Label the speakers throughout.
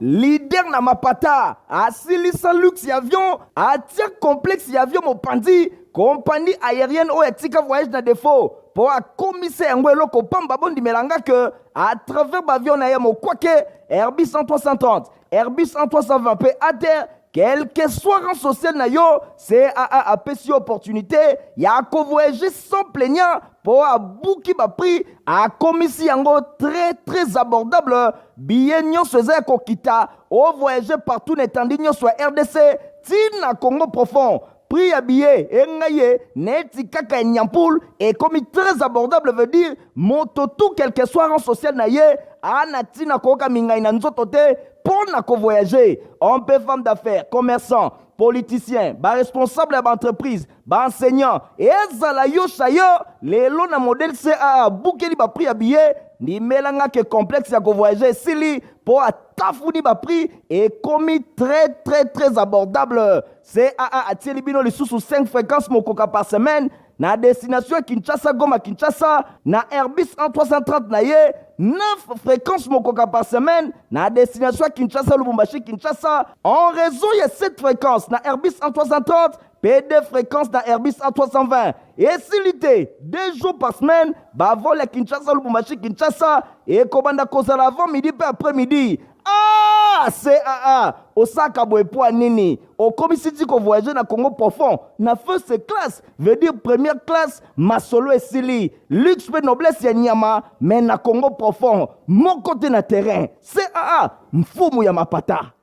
Speaker 1: leader na mapata asilisa luxe ya avion atia complexe ya avion mopandi compagnie aérienne oyo etika voyage na défaut po akomisa yango eloko pamba bondimelanga ke à travers bavion na ye mokwake Airbus 330 Airbus 320 pe ATR quel que soit rang social na yo CAA apesi opportunité ya voyager sans plaignant pour abouki ba prix a komisi yango très abordable billet nyonso eza ya kokita o voyager partout n'étendue nyonso ya RDC tina Congo profond prix ya billet engaye neti kaka nyampoul et comme très abordable veut dire moto tout quel que soit rang social na ye ana tina koka mingai na nzoto te pour voyager, homme et femme d'affaires, commerçants, politiciens, responsable d'entreprise, enseignants, et ezala yo chayo, les lots na modèle CAA, boukeli ba prix à billet, ni melanga que complexe ya voyager, sili, pour atafouni ba prix, et commis très abordable. CAA a tieli bino les sous 5 fréquences mokoka par semaine, na destination Kinshasa, Goma, Kinshasa, na Airbus 330 na ye, 9 fréquences mokoka par semaine, na destination Kinshasa, Lubumbashi, Kinshasa, en réseau il y a 7 fréquences, na Airbus 330, P2 fréquences na Airbus 320. Et silité, 2 jours par semaine, vol à Kinshasa, Lubumbashi, Kinshasa, et Kobanda Kozala avant midi, puis après-midi. Ah, CAA, Osaka Boepoa Nini, au commissaire qu'on voyager na Congo profond, na first class, veut dire première classe, Masolo et Sili, luxe et noblesse ya Nyama, mais na Congo profond, mon côté na terrain, CAA, Mfumu ya Mapata.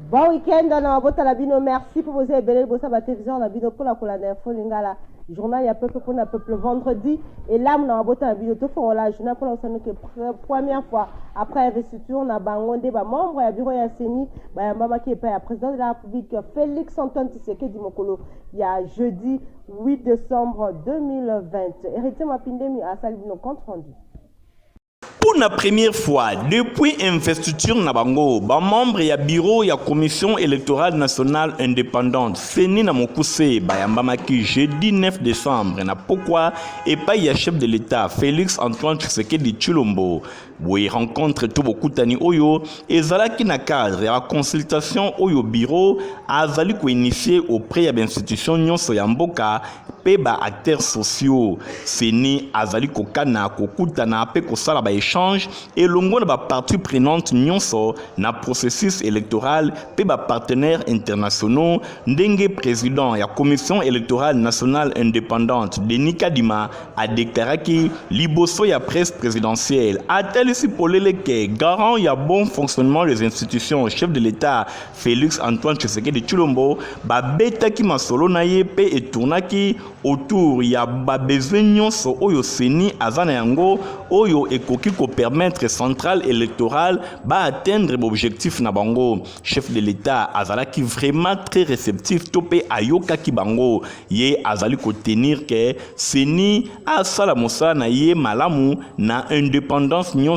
Speaker 2: Bon week-end, on a voté la bino, merci pour vous aider, pour la télévision, la bino pour la info, lingala. Journal il y a peuple pour un peuple vendredi et là on a voté la vidéo tout pour la journal pour la première fois après investiture on a bangonde ba membre ya bureau ya Seni ba mama qui est président de la République Félix Antoine Tshisekedi Mokolo il y a jeudi 8 décembre 2020 hérité mapindemi à Salvino compte rendu.
Speaker 3: Pour la première fois, depuis investiture Nabango, membre ya bureau ya commission électorale nationale indépendante, Seni na Mokuse, Bayambamaki, jeudi 9 décembre, na pourquoi et pas ya chef de l'État, Félix Antoine Tshisekedi Tshilombo. Oui, rencontre tout beaucoup tani oyo et zalaki na cadre ya consultation oyo bureau azali ko initié auprès de l'institution nyonso ya mboka pe ba acteurs sociaux Seni azali ko kana ko kutana pe ko sala ba échange et longo na ba parties prenantes nyonso na processus électoral pe ba partenaires internationaux ndenge président ya commission électorale nationale indépendante Denis Kadima a déclaré que liboso ya presse présidentielle ici pour les garant il y a bon fonctionnement des institutions chef de l'État Félix Antoine Tshisekedi Tshilombo ba beta ki masolo na ye pe etournaki autour ya ba besoin nyonso oyo Seni azana yango oyo ekoki ko permettre centrale électorale ba atteindre l'objectif na bango chef de l'État azalaki vraiment très réceptif topé ayoka ki bango ye azali ko tenir que Seni a sala mosala na ye malamu na indépendance nyonso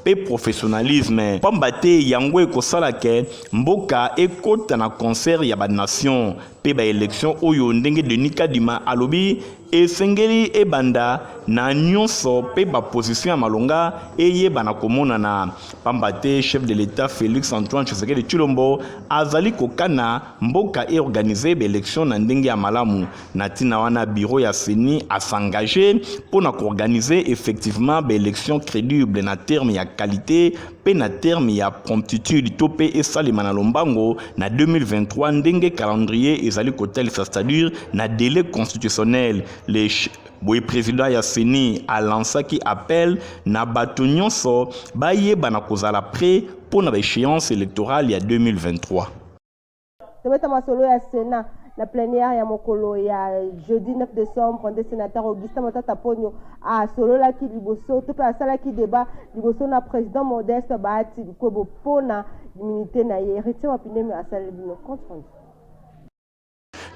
Speaker 3: pe professionnalisme pambate yango ekosala ke mboka ekota na concert ya ba nation pe ba élection oyo ndenge Denis Kadima alobi esengeli ebanda na nyonso pe ba position ya malonga eyeba na komona na pambate chef de l'État Félix Antoine Tshisekedi Tshilombo azali kokana mboka e organiser ba élection na ndenge ya malamu na tina wana bureau ya Seni a s'engager pour na organiser effectivement ba élection crédible na terme ya qualité pe na terme ya promptitude topé et salima na lombango na 2023 ndenge calendrier ezali kotel sa c'est-à-dire na délai constitutionnel le président ya Seni a lancé qui appelle na bato nyonso baye bana kozala prêt pour na échéance électorale ya 2023.
Speaker 2: Tebeta masolo ya Sénat la plénière ya mokolo ya jeudi 9 décembre des sénateurs Augustin Matata Ponyo a solo la ki liboso to pe asala ki débat liboso na président Modeste Bahati Kwebo pona l'immunité na ye héritier mapindemi asala bino compte rendu.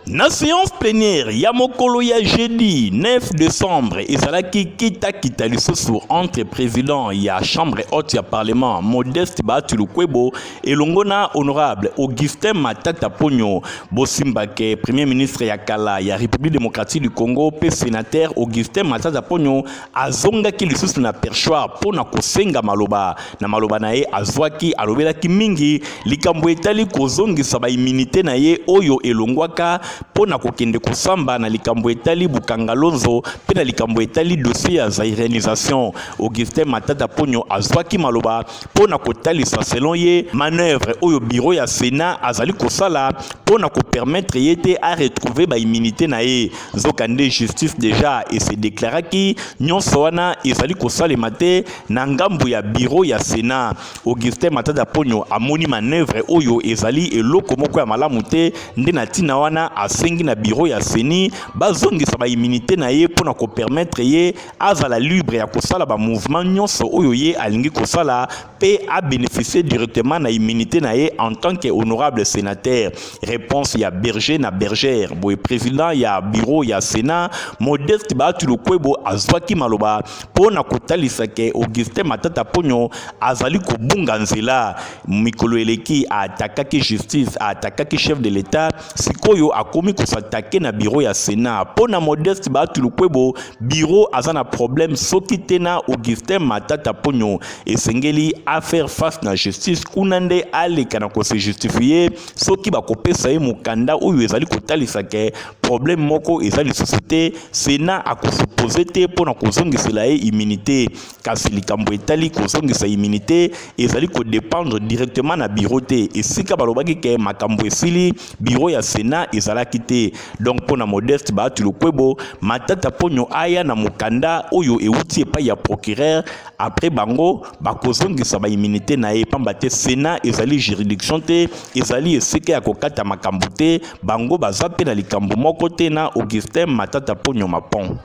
Speaker 3: Na séance plénière, Yamokolo ya jeudi 9 décembre, ezalaki kita lisusu entre président ya chambre haute ya parlement Modeste Batulukwebo et longona honorable Augustin Matata Ponyo Bosimbake, premier ministre ya kala ya République démocratique du Congo pe sénateur Augustin Matata Ponyo azongaki lisusu na perchoir pona kosenga maloba na maloba na ye azwaki alobelaki mingi likambo etali kozongisa ba immunité na ye oyo elongwaka pona kokende kosamba na likambo etali bukangalonzo pe na likambo etali dossier ya zairenisation. Augustin Matata Ponyo azwaki maloba pona kotalisa selon ye manœuvre oyo bureau ya Sénat azali kosala pona ko permettre yete à retrouver ba immunité na ye. Zokande justice déjà et se déclaraki nyonso wana ezali kosalema te na ngambu ya bureau ya Sénat. Augustin Matata Ponyo amoni manœuvre oyo ezali eloko moko ya malamu te nde na tina wana asengi na bureau ya Seni bazongisa ba immunité na ye pona ko permettre ye azala libre ya kosala ba mouvement nyonso oyo ye alingi kosala pe a bénéficier directement na immunité na ye en tant que honorable sénateur. Réponse ya berger na bergère boy président ya bureau ya Sénat Modeste Batulukwebo azwaki maloba pona kotalisa ke Augustin Matata Ponyo azali kobunga nzela mikolo eleki atakaki justice atakaki chef de l'état sikoyo akomi kosatake na bureau ya Sénat pona Modeste Batulukwebo bureau azana problème soki tena Augustin Matata Ponyo esengeli a faire face na justice kunande aleka na ko se justifier soki bakopesa ye mukanda oyo ezali kotalisa ke problème moko ezali société Sénat akosupose te pona kozongisela ye immunité kasi likambo etali kozongisa immunité ezali ko dépendre directement na bureau te esika balobaki ke makambo esili bureau ya Sénat ezalaki te donc pona Modeste Batulukwebo Matata Ponyo aya na mukanda oyo euti epai ya procureur après bango bakozongisa ba immunité na ye pamba te Sénat ezali juridiction te ezali esika ya kokata makambo te bango baza pe na likambo moko te na Augustin Matata Ponyo Mapon.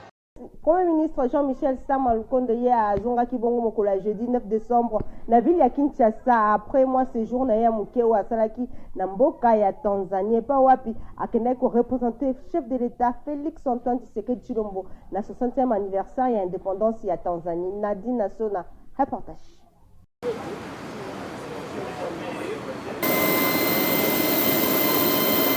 Speaker 2: Premier ministre Jean-Michel Sama Lukonde ya zonga kibongo mokola jeudi 9 décembre na ville ya Kinshasa après moi séjour na ya mukeo asalaki na mboka ya Tanzanie pa wapi akenda ko représenter chef de l'État Félix Antoine Tshisekedi Tshilombo na 60e anniversaire ya indépendance ya Tanzanie. Nadine Nasona reportage.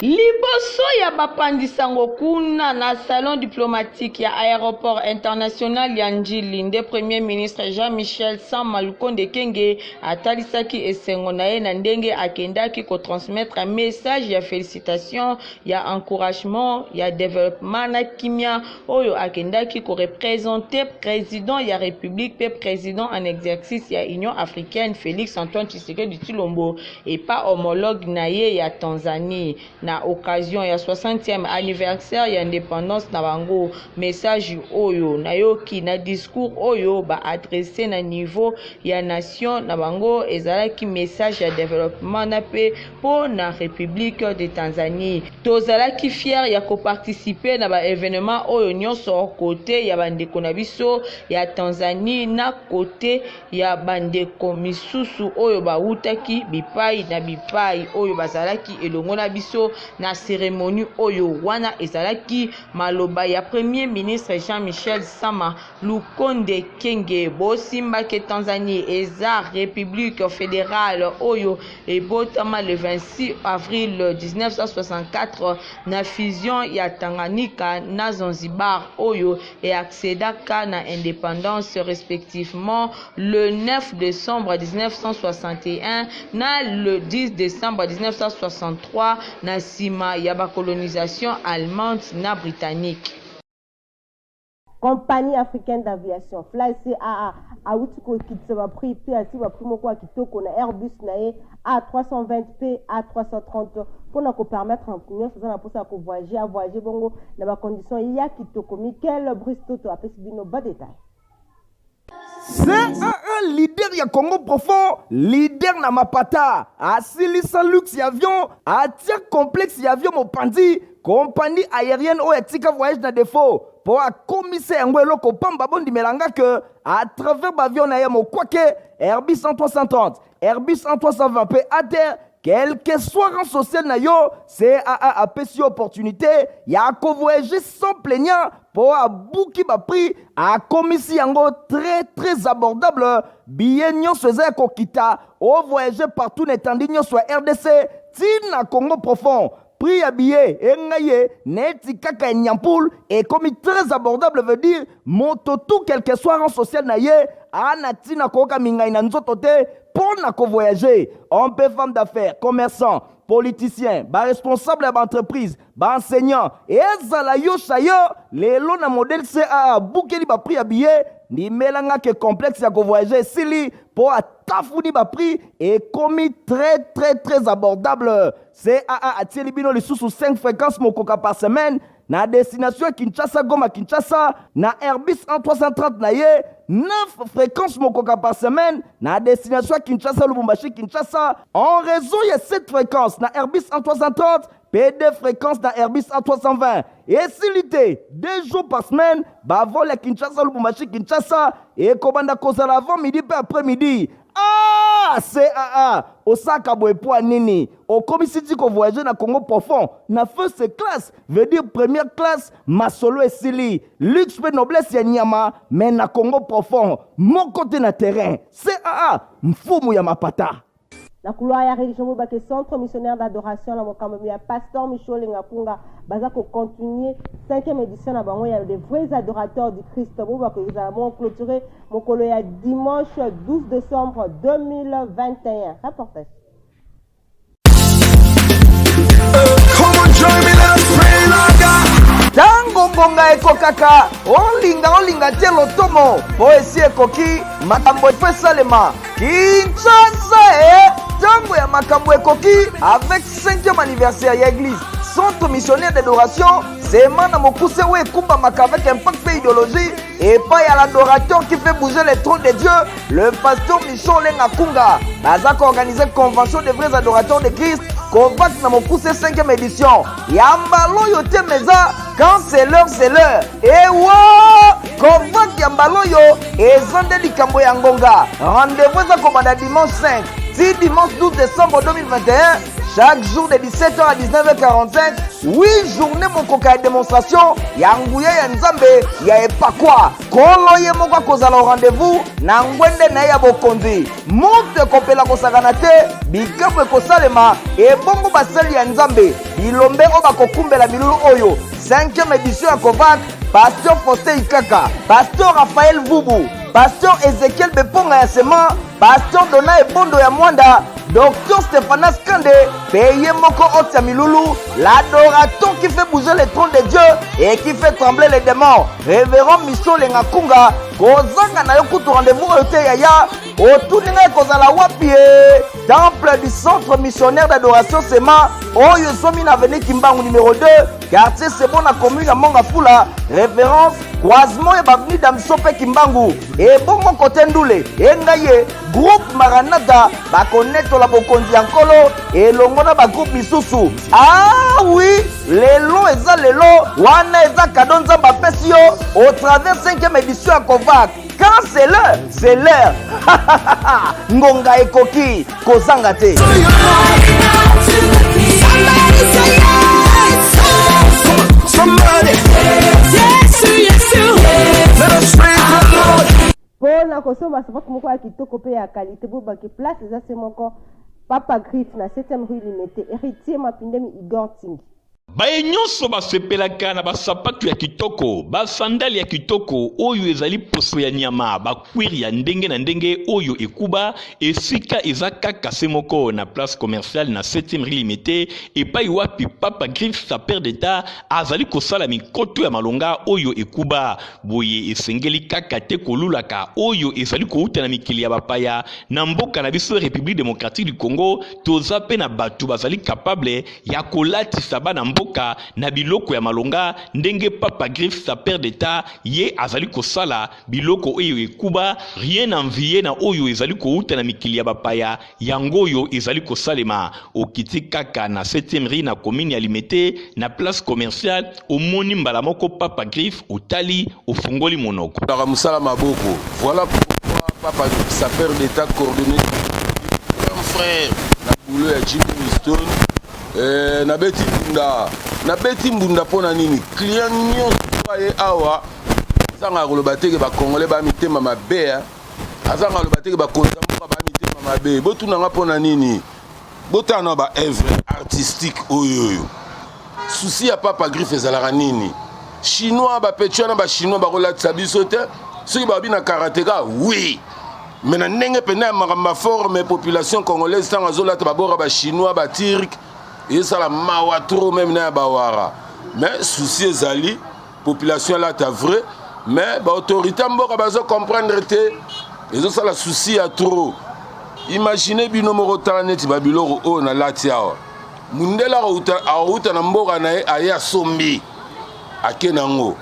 Speaker 4: Liboso ya bapandisango kuna na salon diplomatique ya aéroport international ya Njili nde premier ministre Jean-Michel Sama Lukonde Kenge atalisaki esengo na ye na ndenge akendaki ko transmettre message ya félicitation ya encouragement ya développement na kimia oyo akendaki ko représenter président ya république pe président en exercice ya Union africaine Félix Antoine Tshisekedi Tshilombo et pas homologue na ye ya Tanzanie na occasion ya 60e anniversaire ya indépendance na bango. Message oyo na yoki na discours oyo ba adressé na niveau ya nation na bango ezalaki message ya développement na pe po na République de Tanzanie. Tozalaki fier ya ko participer na ba événement oyo nyonso côté ya bandeko na biso ya Tanzanie na côté ya bandeko misusu oyo ba utaki bipai na bipai oyo bazalaki elongo na biso na cérémonie oyo wana ezalaki maloba ya premier ministre Jean-Michel Sama Lukonde Kenge bosimbake Tanzanie eza république fédérale oyo ebotama le 26 avril 1964 na fusion ya Tanganyika na Zanzibar oyo et accédaka na indépendance respectivement le 9 décembre 1961 na le 10 décembre 1963 na sima ya ba colonisation allemande na britannique.
Speaker 2: Compagnie africaine d'aviation FlyCAA a outiko kitaba prix pe atiba primo kwa kitoko na Airbus na ye A320P A330 pour nous permettre en première faisant la poste à voyager bongo dans la condition ya kitoko. Michael Bristoto a fait nos bas détails.
Speaker 1: C'est un leader ya Congo profond, leader na mapata, asilisa luxe ya avion, atia complexe ya avion mopandi, compagnie aérienne o etika voyage na défaut, pour akomise yango eloko pamba bondi melanga que à travers l'avion na ye mokwake Airbus 330, Airbus 320 pe à terre quel que soit rang social na yo, CAA a pesi opportunité ya ko voyager sans plaignant pour abouki ba prix a komisi yango très abordable billet nyonso eza kokita o voyager partout n'étendue nyonso RDC tina Congo profond. Prix à billet, engaye, neti kaka nyampoul, et comme très abordable veut dire, moto tout quel que soit rang social na ye, anati na koka mingai na nzotote, pour na ko voyager. On peut femme d'affaires, commerçant, politicien, ba responsable d'entreprise, ba enseignant, et ezala yo chayo, les lots na modèle CAA, boukeli ba prix à billet, ni melanga que complexe ya ko voyager, sili, pour atafouni ba prix, et commis très abordable. CAA a tiré bino les sous 5 fréquences mokoka par semaine, na destination Kinshasa, Goma, Kinshasa, na Airbus en 330 na ye, 9 fréquences mokoka par semaine, na destination Kinshasa, Lubumbashi, Kinshasa, en réseau il y a 7 fréquences, na Airbus en 330, P2 fréquences na Airbus en 320, et s'ilité, 2 jours par semaine, bah vol à Kinshasa, Lubumbashi, Kinshasa, et Kobanda Kozala avant midi puis après-midi. Ah, CAA, Osaka Boepoa Nini, au commissaire ko voyager na Congo profond, na first class, veut dire première classe, Masolo et Sili, luxe et noblesse ya Nyama, mais na Congo profond, mon côté na terrain, CAA, mfumu ya mapata.
Speaker 2: La couloir ya religion bobake centre missionnaire d'adoration la mokambo ya pasteur Michel Ngapunga baza ko continuer 5e édition na bango ya des vrais adorateurs du Christ bobake za mon clôturer mokolo ya dimanche 12 décembre 2021. Reportage.
Speaker 5: Come on, join me, let us pray, Lord God.
Speaker 1: Tango ngonga ekokaka olinga tie lotomo po esi ekoki makambo epesalema Kinshasa tango ya makambo ekoki avec 5e anniversaire ya église centre missionnaire d'adoration sema na mokuse we kumba maka avec impact pe idéologie et pas à l'adorateur qui fait bouger les trônes de Dieu le pasteur Michel Ngapunga baza organiser convention des vrais adorateurs de Christ Kovac na mokuse 5e édition yambalo yote meza quand c'est l'heure et wa Kovac yambalo yo ezande likambo ya ngonga rendez-vous za komanda dimanche 5 si dimanche 12 décembre 2021 chaque jour de 17h à 19h45 8 journées mokoka ya démonstration ya nguya ya nzambe ya epakwa kolo ye moko kozala rendez-vous na ngwende na ya bokonzi moto ekopela kosakana te bikambo ekosalema ebongo basali ya nzambe bilombe oyo bakokumbela bilulu oyo 5e édition ya Kovac pasteur Faustin Ikaka pasteur Raphaël Vubu pasteur Ezekiel Beponga ya Sema pasteur Dona Ebondo ya Mwanda Docteur Stéphanas Kande, payé moko otia milulu, l'adorateur qui fait bouger les trônes de Dieu et qui fait trembler les démons. Révérend Michel Ngapunga, kozanga na yokutu rendez-vous ote yaya, otuninga kozala wapi temple du centre missionnaire d'adoration Sema, oyo somi na avenue Kimbangu numéro 2, quartier Sebon na commune ya Mongafula, référence croisement et baveni d'Amsope Kimbangu, et bongo kote ndule, engaye, groupe Maranatha, bakoneto la bokonzi yankolo, et longona ba groupe misusu. Ah oui, lelo eza lelo, wana eza kadonza ba pesio, au travers 5e édition à Kovac. Quand c'est l'heure. Ngonga ekoki, kozanga te. Somebody. Let us pray for the Lord.
Speaker 2: Pona kosoma sababu moko ya kitoko pe ya qualité bobaki place eza se moko Papa Griff na 7e rue Limité héritier mapindemi Igor Tingi.
Speaker 3: Baye nyonso basepelaka na basapatu ya kitoko, basandali ya kitoko oyo ezali poso ya nyama, bakwiri ya ndenge na ndenge oyo ekuba esika eza kaka se moko na place commerciale na 7e rue Limité epai wapi Papa Griff sa père d'état azali kosala mikoto ya malonga oyo ekuba boye esengeli kaka te kolulaka oyo ezali kouta na mikili ya bapaya na mboka na biso République démocratique du Congo toza pe na batu bazali capable ya kolatisa bana mboka na biloko ya malonga ndenge Papa Griff sa père d'état ye azali kosala biloko oyo ekuba rien envié na oyo ezali kouta na mikili ya bapaya yango oyo ezali kosalema okiti kaka na 7e rue na commune ya Limité na place commerciale omoni mbala moko Papa Griff otali ofungoli monoko
Speaker 5: Musala Maboko. Voilà pourquoi Papa Griff sa père d'état coordonné un frère
Speaker 6: boulot ya Jimmy Winston nabeti mbunda pona nini client nyonso aye awa azanga koloba teke bakongole bamitema mabe azanga koloba teke bakonza mboka bamitema mabe botunanga pona nini botana ba œuvre artistique oyoyo souci ya Papa Griff ezalaka nini chinois bapetua na bachinois bakolatisa biso te soki babi na karateka oui mais na ndenge pena ya makambo forme population congolaise ntango azolata babora bachinois baturke ezala mawa trop même na ya bawara mais souci ezali population alata vrai mais baautorité mboka bazocomprendre te ezosala souci ya trop imaginez bino moko tala neti babiloko oyo nalati awa mundele akouta na mboka na ye aye asombi ake nango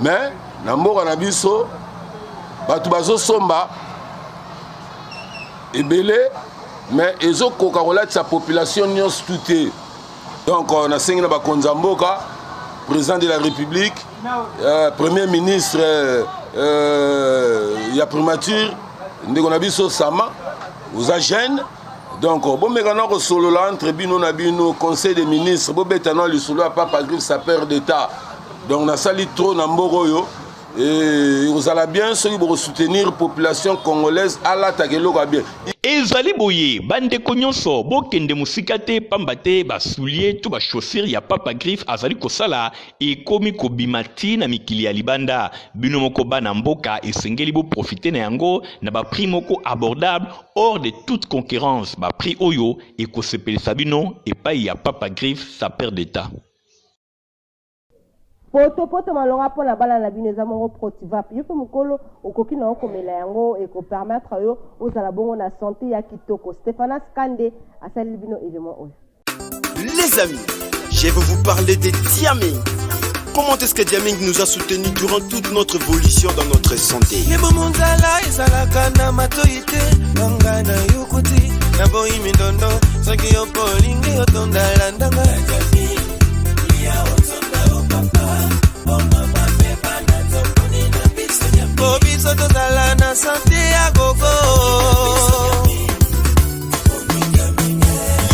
Speaker 6: mais na mboka na biso bato bazosomba ebele mais ezokoka kolatisa population nyonso tu te donc nasengi na bakonzi ya mboka président de la république premier ministre ya primature ndeko na biso sama oza jeune donc bomekana kosolola entre bino na bino conseil des ministres bobetana lisolo ya Papa Griff sa père d'état donc nasali trop na mboka oyo ozala bien soki bokosoutenir population congolaise alataka eloko ya bien
Speaker 3: ezali boye bandeko nyonso bokende mosika te pamba te basulie to bachaussure ya Papa Griff azali kosala ekomi kobima ti na mikili ya libanda bino moko bana mboka esengeli boprofite na yango na baprix moko abordable hors de toute concurrence baprix oyo ekosepelisa bino epai ya Papa Griff sa père d'état
Speaker 2: poto malonga pona bala na bino eza mongo protivap yo pe mokolo okoki na okomela yango ekopermettre yo ozala bongo na santé ya kitoko. Stéphanas Kande asali bino élément oyo.
Speaker 7: Les amis, je vais vous parler de Diaming. Comment est-ce que Diaming nous a soutenus durant toute notre évolution dans notre santé?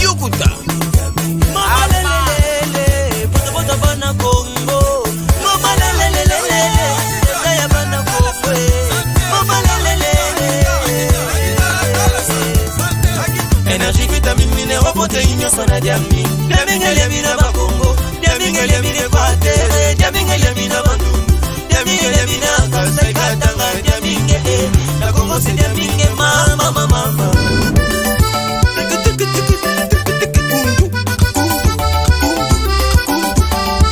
Speaker 7: Yukuta énergie, vitamine, minéraux, protéines, sana Diaming. Diaming elimina bakongo, Diaming elimina kwatere, Diaming elimina bandundu, Diaming elimina kasai katanga, Diaming la Congo c'est Diaming mama.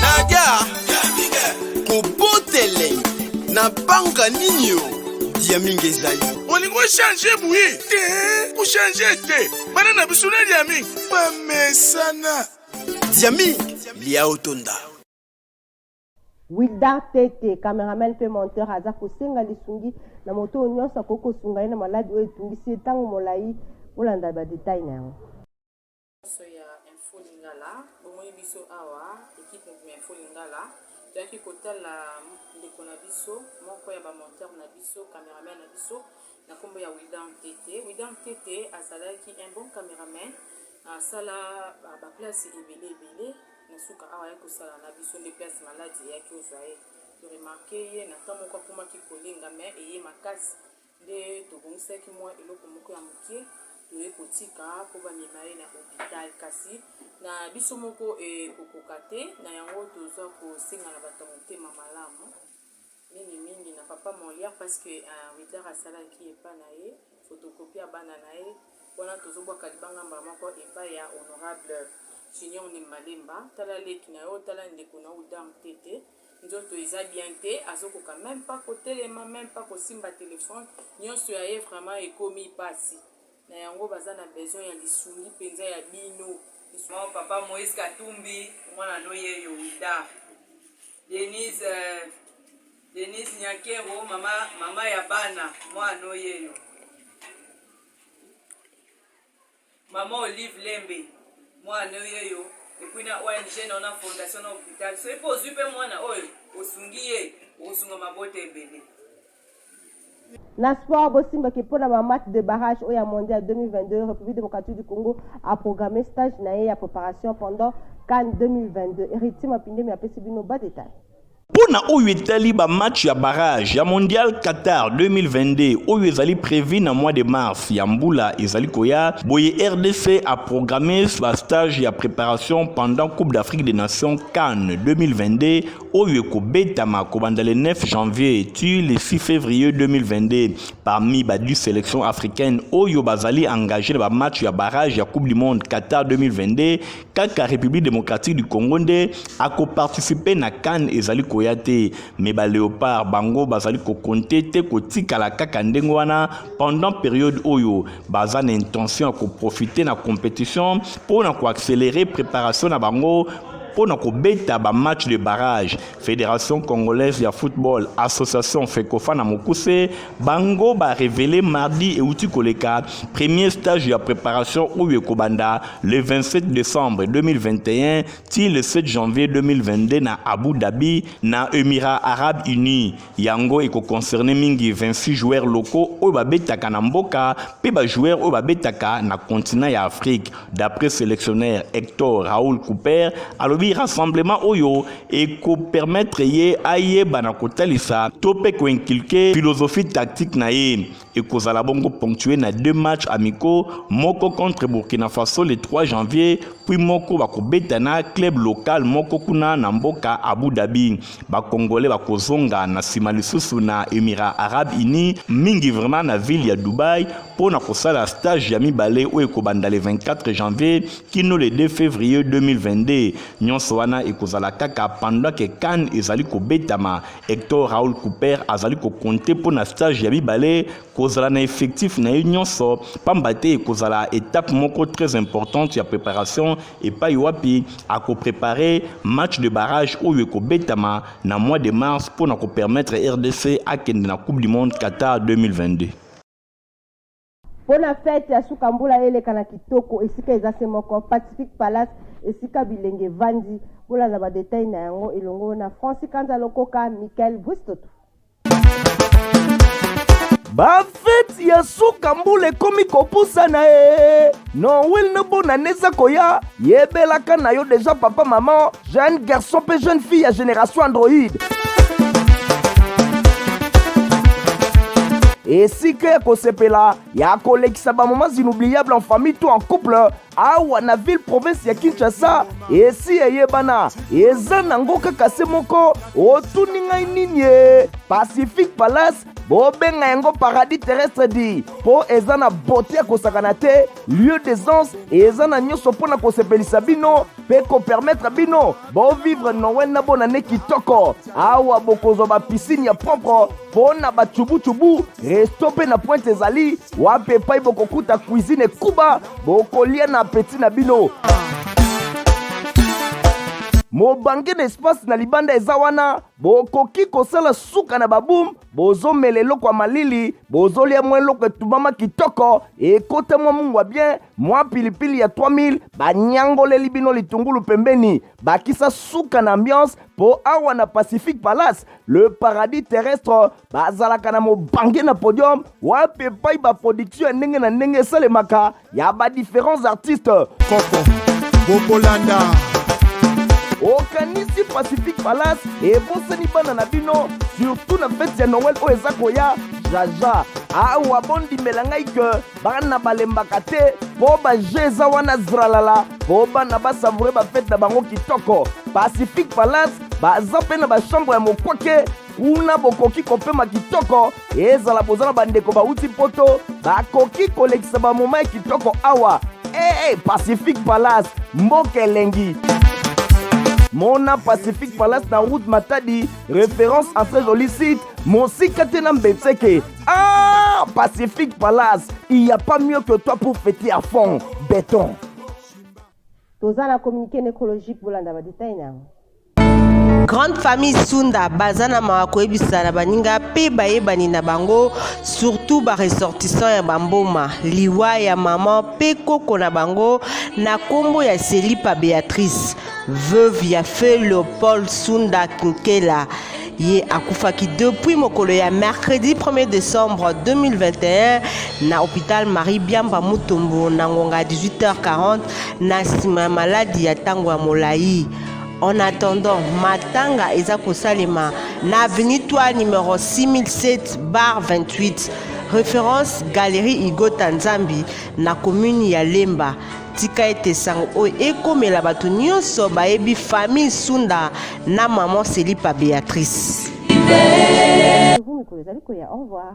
Speaker 7: Nadia, kobotele na banga ninyo, Diaming ezali.
Speaker 5: olingo changer bouye te pour changer te bana na bisuna Diaming ba mesana
Speaker 7: Diaming lia otonda
Speaker 2: Wildar Tete cameraman pe monteur aza kosenga lisungi na moto nyonso akoko sunga na maladi oyo etungisi etango molai olanda ba detail na yango
Speaker 4: so ya info lingala bomoi biso awa équipe de info lingala toyaki kotala ndeko na biso moko ya bamonteur na biso cameraman na biso na kombo ya Wildar Tete azalaki un bon cameraman asala baplace ebele na suka awa ya kosala na biso nde place maladi yaki ozwa ye toremarke ye na ntango moko akomaki kolinga me eye makasi nde tobongisaki mwa eloko moko ya mokie toye kotika mpo bamema ye na hôpital kasi na biso moko ekokoka te na yango tozwa kosenga na bato ya motema malamu mingi na papa Molière parce que Wildar asalaki epa na ye photocopie ya bana na ye wana tozobwaka libangamba moko epai ya honorable Junior ni Malemba tala leki na yo tala ndeko na Wildar Tete nzoto eza bien te azokoka même pas kotelema même pas kosimba téléphone nyonso ya ye vraiment ekomi pasi na yango baza na besoin ya lisungi mpenza ya bino papa Moïse Katumbi mwana noyeyo Wildar Denise Nyakero mama ya bana mwana oyeyo mama Olive Lembe mwana oyeyo epuis na ONG na fondation na hôpital so epo ozwi mpe mwana oyo osungi ye osunga mabota ebele
Speaker 2: Na sport, Bossimba qui pour la match de barrage au mondial 2022, République démocratique du Congo a programmé stage naé à préparation pendant CAN 2022. Héritier Mapinde mais après c'est nos bas détails.
Speaker 3: Pona oyo etali ba match ya barrage ya mondial Qatar 2022 oyo ezali prévu na mois de mars ya mbula ezali koya boye RDC a programmé ba stage ya préparation pendant Coupe d'Afrique des Nations CAN 2022 oyo ekobetama kobanda le 9 janvier tu le 6 février 2022 parmi ba 10 sélections africaines oyo bazali engagé na ba match ya barrage ya Coupe du monde Qatar 2022 kaka République démocratique du Congo nde ako participer na CAN ezali koyate mais ba léopard bango bazali ko compter te ko tikala kaka ndengo wana pendant période oyo baza na intention ko profiter na compétition pour na ko accélérer préparation na bango pour na ko beta ba match de barrage. Fédération congolaise de football association Fekofa na Mokuse bango ba révélé mardi et outi koleka premier stage de préparation oyo kobanda le 27 décembre 2021 ti le 7 janvier 2022 na Abu Dhabi na Émirats Arabes Unis. Yango eko concerné mingi 26 joueurs locaux oyo ba betaka na mboka pe ba joueurs oyo ba betaka na continent ya Afrique. D'après sélectionneur Hector Raoul Cooper alobi rassemblement oyo eko permettre ye aye bana kotalisa tope ko inculquer philosophie tactique na ye eko zala bongo ponctué na 2 matchs amicaux moko contre Burkina Faso le 3 janvier puis moko bakobetana club local moko kuna na mboka Abu Dhabi ba congolais bakozonga na sima lisusu na Émirats Arabes Unis mingi vraiment na ville ya Dubai pour na kosala stage ya mibale oyo ekobanda le 24 janvier kino le 2 février 2022 nyonso wana ekozala kaka pendant que CAN ezali kobetama. Hector Raoul Cooper azali ko compter pour na stage ya mibale kozala na effectif na nyonso pamba te ekozala étape moko très importante ya préparation et pas wapi a ko préparer match de barrage oyo ekobetama na mois de mars pour na ko permettre RDC à kende na Coupe du monde Qatar 2022.
Speaker 2: Pour la fête ya Sukambula elekana kitoko esika ezasemoko Pacific Palace esika bilenge vandi bola na ba détail na yango elongo na Francis Kanza Lokoka Michael Bristoto.
Speaker 1: Ba fête ya Sukambula ekomi kopusa na e Noël ne bona neza koya yebelaka na yo déjà papa maman jeune garçon pe jeune fille à génération Android. Et si que kosepela ya kolekisa ba moments inoubliables en famille tout en couple awa na ville province ya Kinshasa et si eyebana eza nango kaka se moko otuni ngai nini Pacific Palace bobenga yango paradis terrestre di po eza na beauté kosakana te lieu d'aisance eza na nyonso mpona kosepelisa bino pe ko permettre bino bo vivre Noël na bona ne kitoko awa bokozwa ba piscine ya propre pona ba chubu resto pe na pointe ezali wape pai bokokuta cuisine kuba bokolia na petit na bino mobange d'espace na libanda eza wana bokoki kosala suka na babum bozomela eloko ya malili bozolia mwa eloko etumama kitoko ekota mwa mungwa bien mwa pilipili ya 3000 banyangoleli bino litungulu pembeni bakisa suka na ambiance po awa na Pacific Palace le paradis terrestre bazalaka na mobange na podium wape pai ba production ya ndenge na ndenge esalemaka ya ba différents artistes
Speaker 5: Koko Bobolanda
Speaker 1: okanisi Pacific Palace ebosani bana na bino surtout na fête ya Noël oyo eza koya jaja awa bondimela ngai ke bana balembaka te po baje eza wana zralala po bana basavoure bafete na bango kitoko. Pacific Palace baza mpe na bachambre ya mokwake kuna bokoki kopema kitoko ezala bozala bandeko bauti poto bakoki kolekisa bamoma ya kitoko awa Pacific Palace mboka elengi. Mona Pacific Palace na route Matadi, référence en très joli site, Monsika Tena Mbetseke. Ah, Pacific Palace, il n'y a pas mieux que toi pour fêter à fond, béton.
Speaker 2: Toza na communiqué écologique pour l'anda détail na.
Speaker 8: Grande famille Sunda bazana makoyebisa na baninga pe bayebani na bango surtout ba ressortissant ya bamboma liwa ya maman pe koko na bango na kombo ya Selipa Béatrice veuve ya feu Léopold Sunda Kinkela ye akufaki depuis mokolo ya mercredi 1er décembre 2021 na hôpital Marie Biamba Mutombo na ngonga 18h40 na nsima ya maladi ya ntango ya molai. En attendant, matanga eza kosalema na avenue Toit numéro 6007/28, référence Galerie Igota Nzambi na commune ya Lemba. Tika ete sango oyo ekomela bato nyonso bayebi famille Sunda na maman Selipa Béatrice.
Speaker 2: Au revoir.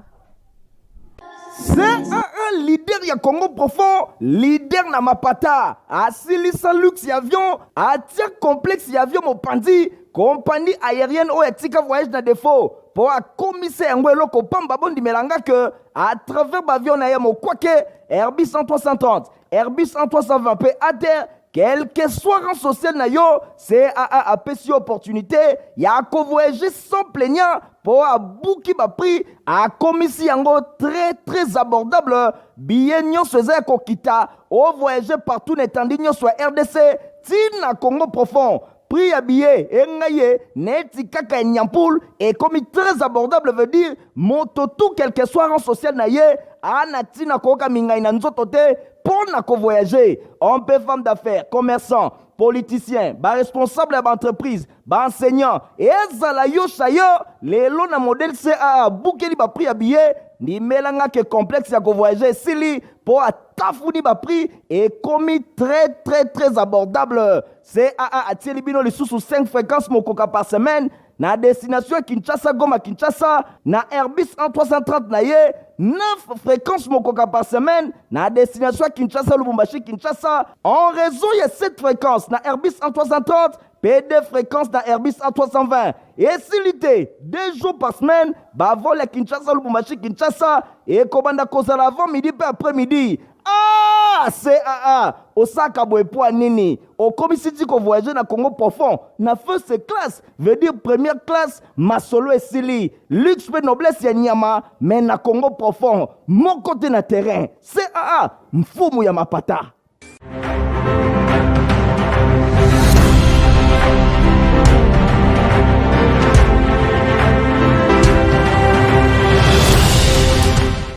Speaker 1: C'est un leader ya Congo profond, leader na mapata, asilisa luxe ya avion, atia complexe ya avion mopandi, compagnie aérienne oyo etika voyage na défaut, pour akomise yango eloko pamba bondi melanga que à travers bavion na ye mokwake Airbus 330, Airbus 320 pe à terre, quel que soit rang social na yo, CAA a pesi opportunité ya ko voyager sans plaignant pour abouki ba prix a komisi yango très abordable billet nyonso eza kokita o voyager partout n'étendue nyonso RDC tina Congo profond. Prix à billet engaye neti kaka nyampoul et comme très abordable veut dire moto tout quel que soit rang social na ye ana tina koka mingai na nzoto te pour na ko voyager. On peut femme d'affaires, commerçant, politicien, responsable d'entreprise, enseignant et ezala yo chayo lelo na modèle CAA boukeli ba prix à billet ni melanga que complexe ya ko voyager sili pour atafuni ba prix et commis très abordable. CAA a tieli bino les sous 5 fréquences mokoka par semaine na destination Kinshasa Goma Kinshasa na Airbus 330 na ye 9 fréquences mokoka par semaine na destination Kinshasa Lubumbashi Kinshasa en raison de 7 fréquences na Airbus 330 P2 fréquences na Airbus 320 et silité 2 jours par semaine ba vol à Kinshasa Lubumbashi Kinshasa et komanda kozala avant midi pe après midi. Ah, CAA, Osaka Boepoa Nini, au commissaire qu'on voyager na Congo profond, na first class, veut dire première classe, Masolo et Sili, luxe pe noblesse ya Nyama, mais na Congo profond, mon côté na terrain, CAA, mfumu ya mapata.